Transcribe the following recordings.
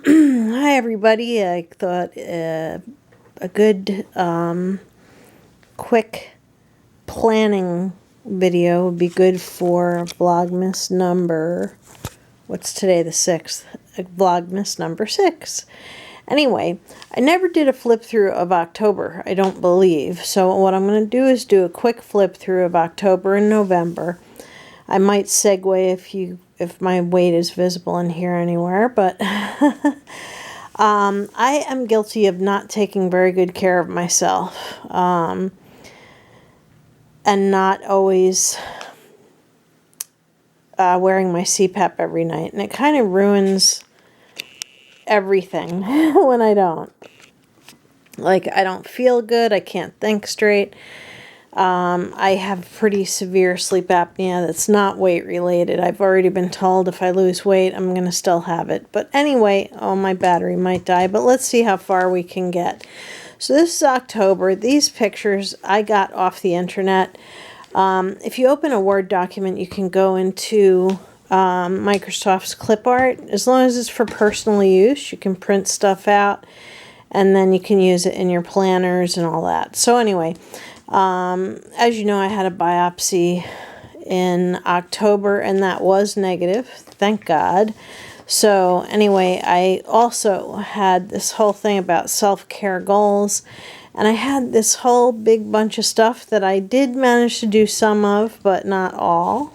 Hi everybody. I thought a good quick planning video would be good for Vlogmas number, what's today, the 6th? Vlogmas number 6. Anyway, I never did a flip through of October, I don't believe. So what I'm going to do is do a quick flip through of October and November. I might segue if my weight is visible in here anywhere, but I am guilty of not taking very good care of myself, and not always wearing my CPAP every night, and it kind of ruins everything when I don't. Like, I don't feel good, I can't think straight. I have pretty severe sleep apnea that's not weight related. I've already been told if I lose weight, I'm going to still have it. But anyway, oh, my battery might die, but let's see how far we can get. So this is October. These pictures I got off the internet. If you open a Word document, you can go into Microsoft's clip art. As long as it's for personal use, you can print stuff out, and then you can use it in your planners and all that. So anyway, as you know, I had a biopsy in October, and that was negative, thank God. So anyway, I also had this whole thing about self-care goals, and I had this whole big bunch of stuff that I did manage to do some of, but not all.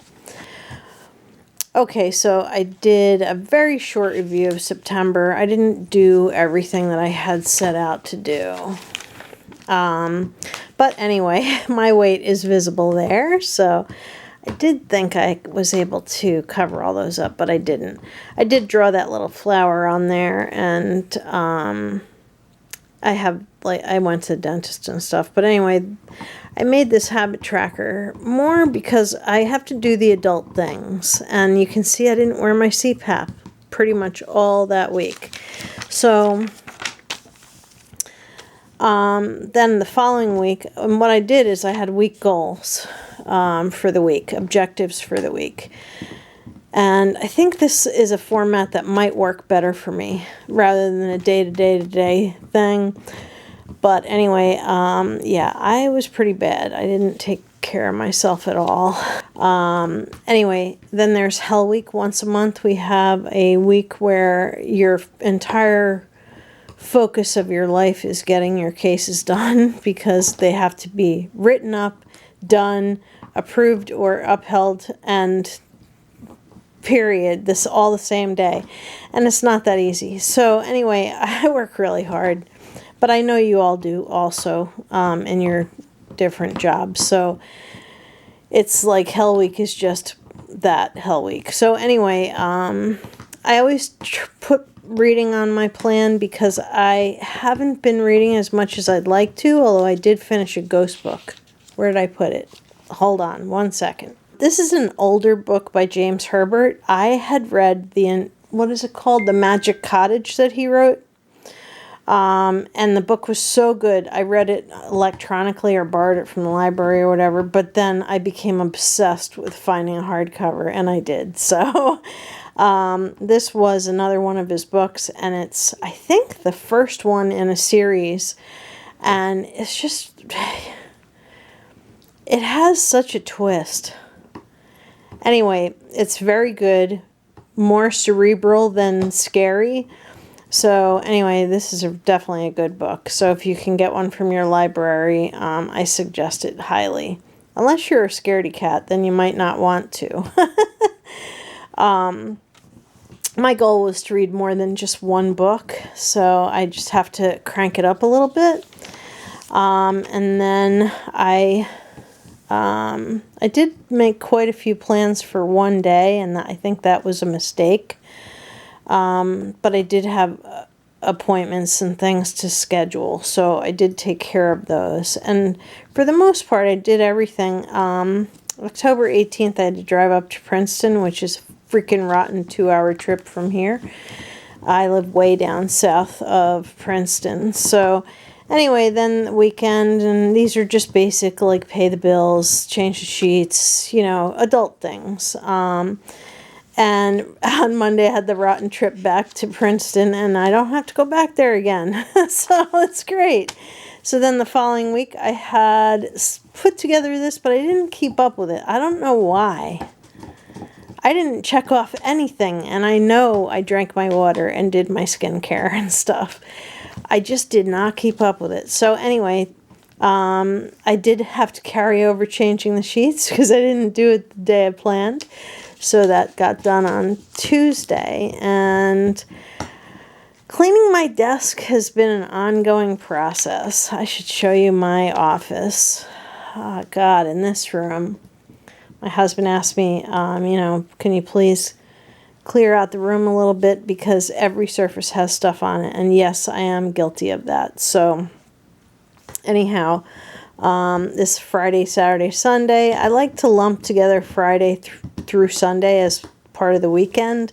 Okay, so I did a very short review of September. I didn't do everything that I had set out to do. But anyway, my weight is visible there, so I did think I was able to cover all those up, but I didn't. I did draw that little flower on there, and I went to the dentist and stuff. But anyway, I made this habit tracker more because I have to do the adult things, and you can see I didn't wear my CPAP pretty much all that week. So then the following week, and what I did is I had week goals for the week, objectives for the week. And I think this is a format that might work better for me rather than a day-to-day thing. But anyway, yeah, I was pretty bad. I didn't take care of myself at all. Anyway, then there's Hell Week. Once a month we have a week where your entire focus of your life is getting your cases done, because they have to be written up, done, approved or upheld, and period. This all the same day, and it's not that easy. So anyway, I work really hard, but I know you all do also in your different jobs. So it's like Hell Week is just that, Hell Week. So anyway, I always put reading on my plan because I haven't been reading as much as I'd like to, although I did finish a ghost book. Where did I put it? Hold on one second. This is an older book by James Herbert. I had read what is it called? The Magic Cottage that he wrote. And the book was so good. I read it electronically or borrowed it from the library or whatever, but then I became obsessed with finding a hardcover, and I did. So this was another one of his books, and it's, I think, the first one in a series, and it's just, it has such a twist. Anyway, it's very good, more cerebral than scary. So anyway, this is definitely a good book. So if you can get one from your library, I suggest it highly. Unless you're a scaredy cat, then you might not want to. My goal was to read more than just one book, so I just have to crank it up a little bit. And then I did make quite a few plans for one day, and I think that was a mistake. But I did have appointments and things to schedule, so I did take care of those. And for the most part, I did everything. October 18th, I had to drive up to Princeton, which is a freaking rotten 2-hour trip from here. I live way down south of Princeton. So anyway, then the weekend, and these are just basic, like pay the bills, change the sheets, you know, adult things. And on Monday, I had the rotten trip back to Princeton, and I don't have to go back there again. So it's great. So then the following week, I had put together this, but I didn't keep up with it. I don't know why. I didn't check off anything, and I know I drank my water and did my skincare and stuff. I just did not keep up with it. So anyway, I did have to carry over changing the sheets because I didn't do it the day I planned. So that got done on Tuesday, and cleaning my desk has been an ongoing process. I should show you my office. Oh, God, in this room, my husband asked me, can you please clear out the room a little bit because every surface has stuff on it. And yes, I am guilty of that. So anyhow, this Friday, Saturday, Sunday, I like to lump together Friday through Sunday as part of the weekend.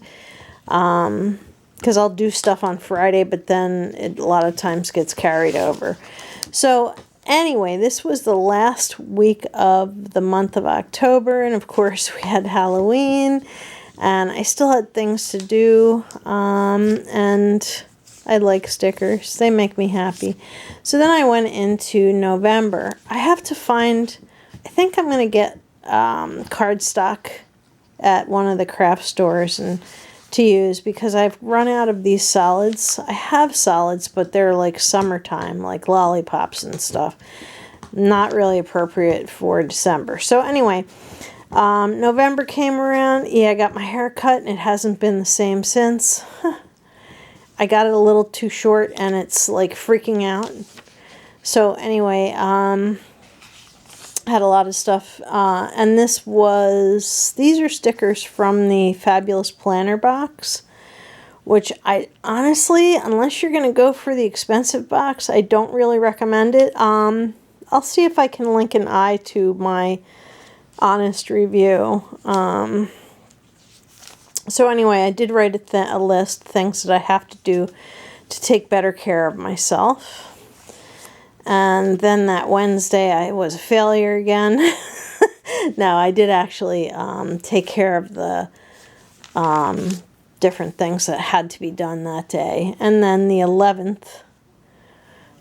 Because I'll do stuff on Friday, but then it a lot of times gets carried over. So anyway, this was the last week of the month of October, and of course we had Halloween, and I still had things to do, and I like stickers. They make me happy. So then I went into November. I have to find, I think I'm going to get cardstock at one of the craft stores and to use because I've run out of these solids. I have solids, but they're like summertime, like lollipops and stuff. Not really appropriate for December. So anyway, November came around. Yeah, I got my hair cut and it hasn't been the same since. I got it a little too short and it's like freaking out. So anyway, had a lot of stuff, and these are stickers from the Fabulous Planner box, which I honestly, unless you're going to go for the expensive box, I don't really recommend it. I'll see if I can link an eye to my honest review. So anyway, I did write a list of things that I have to do to take better care of myself. And then that Wednesday, I was a failure again. No, I did actually take care of the different things that had to be done that day. And then the 11th,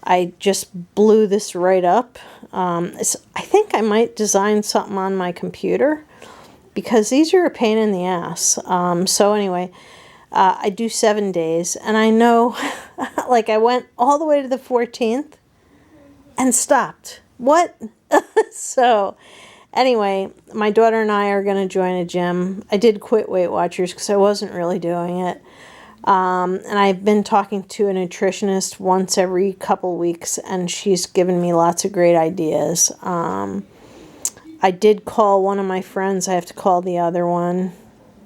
I just blew this right up. I think I might design something on my computer because these are a pain in the ass. So anyway, I do 7 days. And I know, like I went all the way to the 14th. And stopped. What? So, anyway, my daughter and I are going to join a gym. I did quit Weight Watchers because I wasn't really doing it. And I've been talking to a nutritionist once every couple weeks, and she's given me lots of great ideas. I did call one of my friends. I have to call the other one.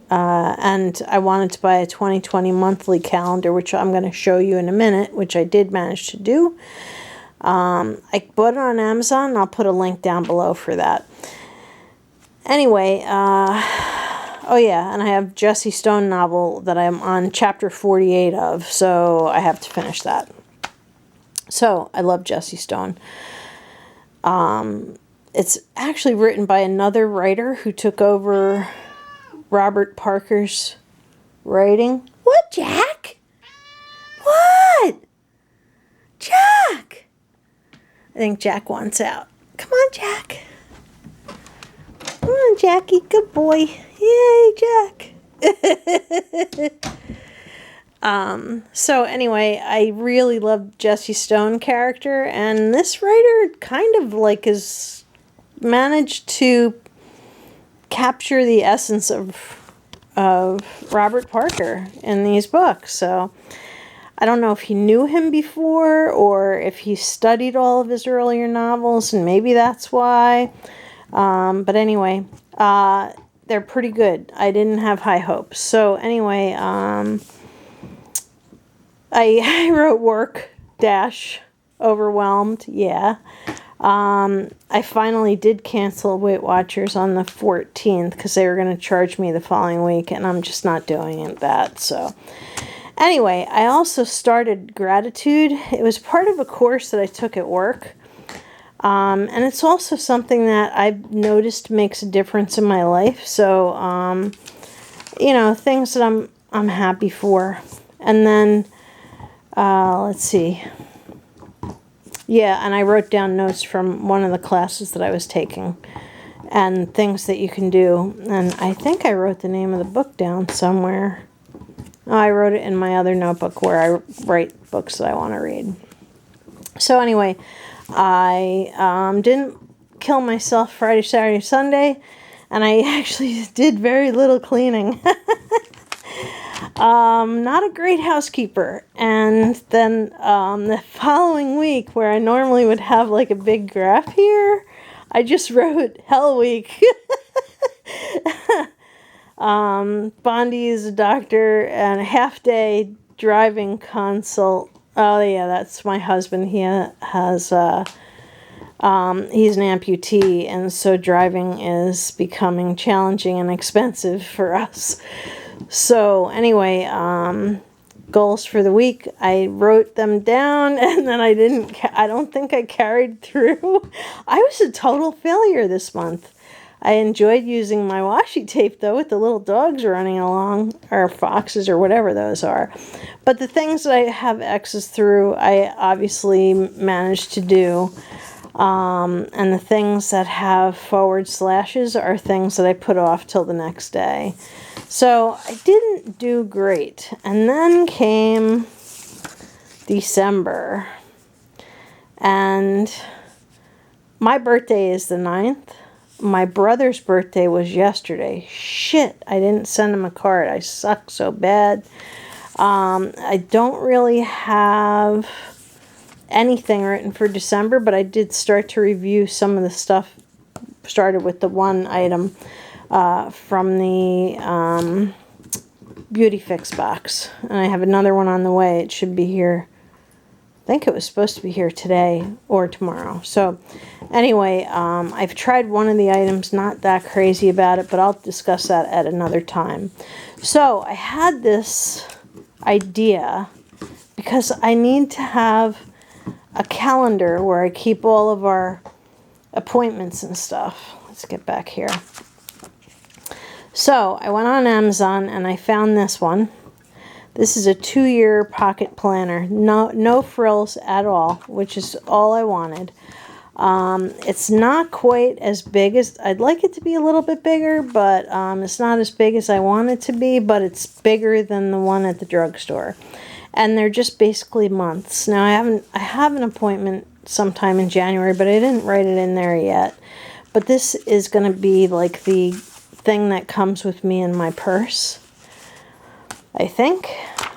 And I wanted to buy a 2020 monthly calendar, which I'm going to show you in a minute, which I did manage to do. I bought it on Amazon, and I'll put a link down below for that. Anyway, oh yeah, and I have Jessie Stone novel that I'm on chapter 48 of, so I have to finish that. So, I love Jessie Stone. It's actually written by another writer who took over Robert Parker's writing. What, Jack? What? Jack! I think Jack wants out. Come on, Jack. Come on, Jackie. Good boy. Yay, Jack. So anyway, I really love Jessie Stone character, and this writer kind of like has managed to capture the essence of Robert Parker in these books. So I don't know if he knew him before or if he studied all of his earlier novels, and maybe that's why. But anyway, they're pretty good. I didn't have high hopes. So anyway, I wrote work dash overwhelmed. Yeah. I finally did cancel Weight Watchers on the 14th because they were going to charge me the following week, and I'm just not doing that. So anyway, I also started gratitude. It was part of a course that I took at work. And it's also something that I've noticed makes a difference in my life. So you know, things that I'm happy for. And then, let's see. Yeah, and I wrote down notes from one of the classes that I was taking and things that you can do. And I think I wrote the name of the book down somewhere. Oh, I wrote it in my other notebook where I write books that I want to read. So anyway, I didn't kill myself Friday, Saturday, Sunday, and I actually did very little cleaning. Not a great housekeeper. And then the following week, where I normally would have like a big graph here, I just wrote Hell Week. Bondi is a doctor and a half-day driving consult. Oh yeah, that's my husband. He has he's an amputee, and so driving is becoming challenging and expensive for us. So anyway, goals for the week, I wrote them down, and then I don't think I carried through. I was a total failure this month. I enjoyed using my washi tape, though, with the little dogs running along, or foxes, or whatever those are. But the things that I have X's through, I obviously managed to do. And the things that have forward slashes are things that I put off till the next day. So I didn't do great. And then came December. And my birthday is the 9th. My brother's birthday was yesterday. Shit, I didn't send him a card. I suck so bad. I don't really have anything written for December, but I did start to review some of the stuff. Started with the one item from the Beauty Fix box. And I have another one on the way. It should be here. I think it was supposed to be here today or tomorrow. So anyway, I've tried one of the items, not that crazy about it, but I'll discuss that at another time. So I had this idea because I need to have a calendar where I keep all of our appointments and stuff. Let's get back here. So I went on Amazon and I found this one. This is a 2-year pocket planner. No frills at all, which is all I wanted. It's not quite as big as, I'd like it to be a little bit bigger, but it's not as big as I want it to be, but it's bigger than the one at the drugstore. And they're just basically months. Now I have an appointment sometime in January, but I didn't write it in there yet. But this is going to be like the thing that comes with me in my purse, I think.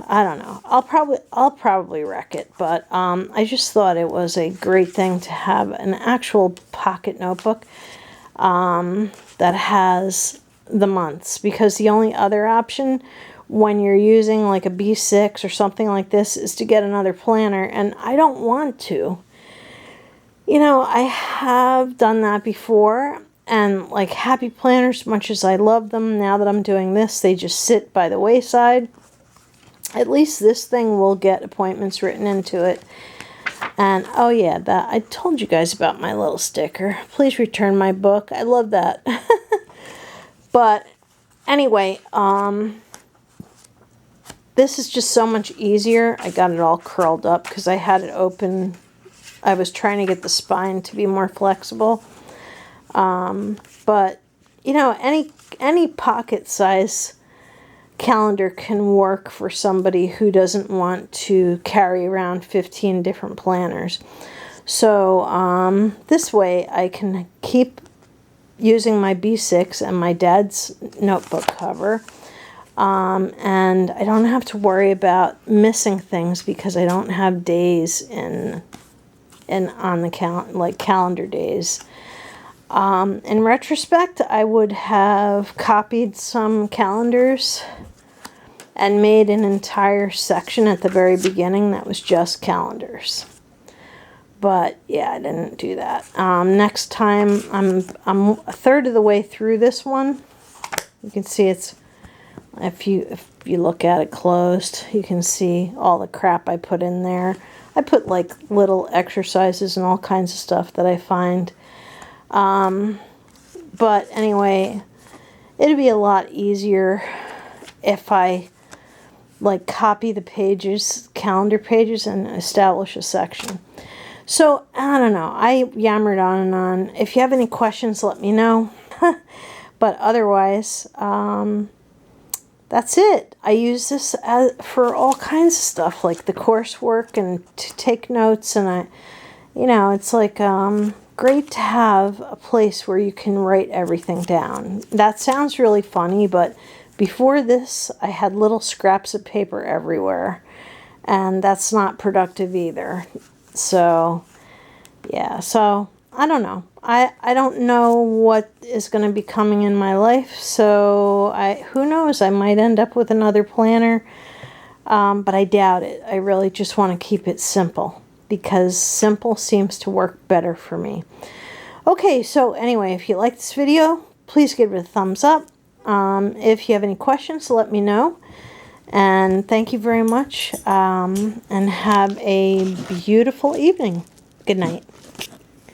I don't know. I'll probably wreck it, but I just thought it was a great thing to have an actual pocket notebook that has the months, because the only other option when you're using like a B6 or something like this is to get another planner, and I don't want to. You know, I have done that before, and like happy planners, much as I love them, now that I'm doing this, they just sit by the wayside. At least this thing will get appointments written into it. And oh yeah, that I told you guys about my little sticker. Please return my book. I love that. But anyway, this is just so much easier. I got it all curled up because I had it open. I was trying to get the spine to be more flexible. But you know, any pocket size calendar can work for somebody who doesn't want to carry around 15 different planners. So this way I can keep using my B6 and my dad's notebook cover, and I don't have to worry about missing things because I don't have days on the calendar days. In retrospect, I would have copied some calendars and made an entire section at the very beginning that was just calendars. But yeah, I didn't do that. Next time, I'm a third of the way through this one. You can see it's, if you look at it closed, you can see all the crap I put in there. I put like little exercises and all kinds of stuff that I find. But anyway, it'd be a lot easier if I like copy the pages, calendar pages, and establish a section. So, I don't know. I yammered on and on. If you have any questions, let me know. But otherwise, that's it. I use this for all kinds of stuff, like the coursework and to take notes. And it's like great to have a place where you can write everything down. That sounds really funny, but before this, I had little scraps of paper everywhere. And that's not productive either. So, yeah. So, I don't know. I don't know what is going to be coming in my life, so who knows, I might end up with another planner, but I doubt it. I really just want to keep it simple, because simple seems to work better for me. Okay, so anyway, if you like this video, please give it a thumbs up. If you have any questions, let me know. And thank you very much, and have a beautiful evening. Good night.